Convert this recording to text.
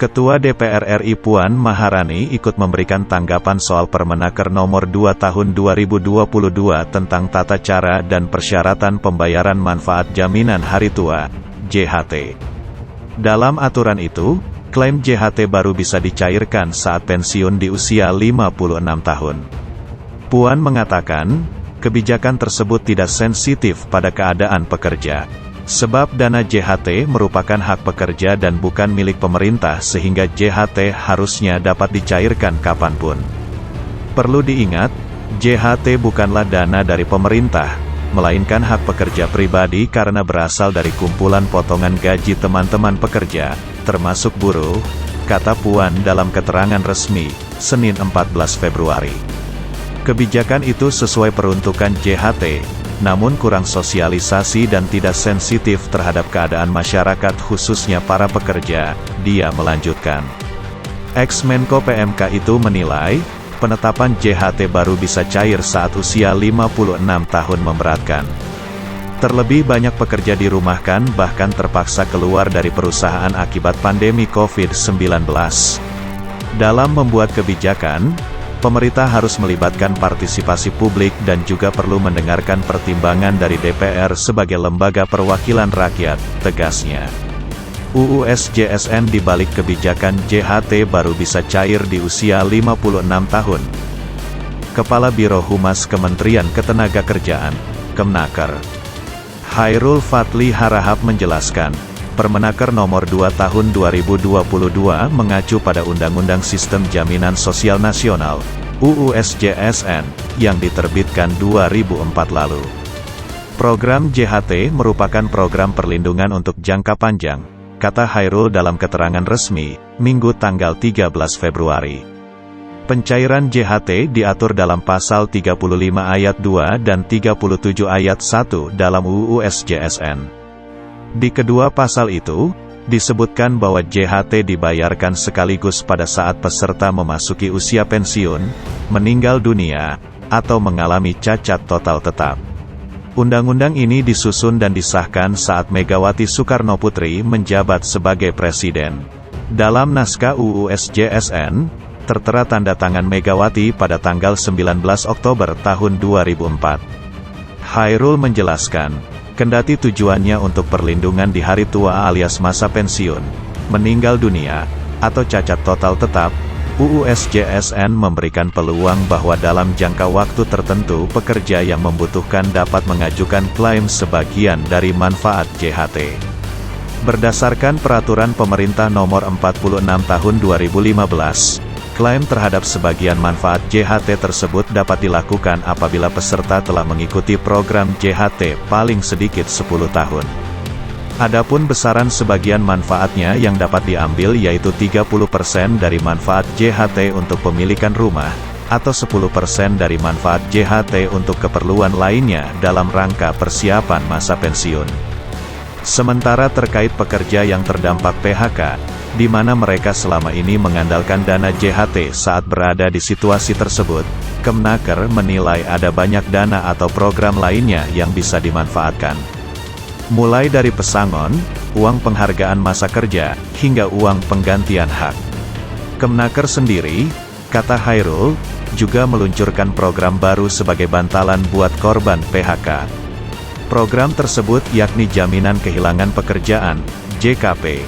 Ketua DPR RI Puan Maharani ikut memberikan tanggapan soal Permenaker Nomor 2 Tahun 2022 tentang tata cara dan persyaratan pembayaran manfaat jaminan hari tua, JHT. Dalam aturan itu, klaim JHT baru bisa dicairkan saat pensiun di usia 56 tahun. Puan mengatakan, kebijakan tersebut tidak sensitif pada keadaan pekerja. Sebab dana JHT merupakan hak pekerja dan bukan milik pemerintah sehingga JHT harusnya dapat dicairkan kapanpun. Perlu diingat, JHT bukanlah dana dari pemerintah, melainkan hak pekerja pribadi karena berasal dari kumpulan potongan gaji teman-teman pekerja, termasuk buruh, kata Puan dalam keterangan resmi, Senin 14 Februari. Kebijakan itu sesuai peruntukan JHT, namun kurang sosialisasi dan tidak sensitif terhadap keadaan masyarakat khususnya para pekerja, dia melanjutkan. Ex-Menko PMK itu menilai, penetapan JHT baru bisa cair saat usia 56 tahun memberatkan. Terlebih banyak pekerja dirumahkan bahkan terpaksa keluar dari perusahaan akibat pandemi COVID-19. Dalam membuat kebijakan, pemerintah harus melibatkan partisipasi publik dan juga perlu mendengarkan pertimbangan dari DPR sebagai lembaga perwakilan rakyat, tegasnya. UU SJSN dibalik kebijakan JHT baru bisa cair di usia 56 tahun. Kepala Biro Humas Kementerian Ketenagakerjaan, Kemnaker, Chairul Fatly Harahap menjelaskan, Permenaker Nomor 2 Tahun 2022 mengacu pada Undang-Undang Sistem Jaminan Sosial Nasional, UU SJSN, yang diterbitkan 2004 lalu. Program JHT merupakan program perlindungan untuk jangka panjang, kata Chairul dalam keterangan resmi, Minggu tanggal 13 Februari. Pencairan JHT diatur dalam Pasal 35 Ayat 2 dan 37 Ayat 1 dalam UU SJSN. Di kedua pasal itu, disebutkan bahwa JHT dibayarkan sekaligus pada saat peserta memasuki usia pensiun, meninggal dunia, atau mengalami cacat total tetap. Undang-undang ini disusun dan disahkan saat Megawati Soekarnoputri menjabat sebagai presiden. Dalam naskah UU SJSN, tertera tanda tangan Megawati pada tanggal 19 Oktober tahun 2004. Chairul menjelaskan, kendati tujuannya untuk perlindungan di hari tua alias masa pensiun, meninggal dunia, atau cacat total tetap, UU SJSN memberikan peluang bahwa dalam jangka waktu tertentu pekerja yang membutuhkan dapat mengajukan klaim sebagian dari manfaat JHT. Berdasarkan Peraturan Pemerintah Nomor 46 Tahun 2015, klaim terhadap sebagian manfaat JHT tersebut dapat dilakukan apabila peserta telah mengikuti program JHT paling sedikit 10 tahun. Adapun besaran sebagian manfaatnya yang dapat diambil yaitu 30% dari manfaat JHT untuk pemilikan rumah, atau 10% dari manfaat JHT untuk keperluan lainnya dalam rangka persiapan masa pensiun. Sementara terkait pekerja yang terdampak PHK, di mana mereka selama ini mengandalkan dana JHT saat berada di situasi tersebut, Kemnaker menilai ada banyak dana atau program lainnya yang bisa dimanfaatkan. Mulai dari pesangon, uang penghargaan masa kerja, hingga uang penggantian hak. Kemnaker sendiri, kata Chairul, juga meluncurkan program baru sebagai bantalan buat korban PHK. Program tersebut yakni Jaminan Kehilangan Pekerjaan, JKP.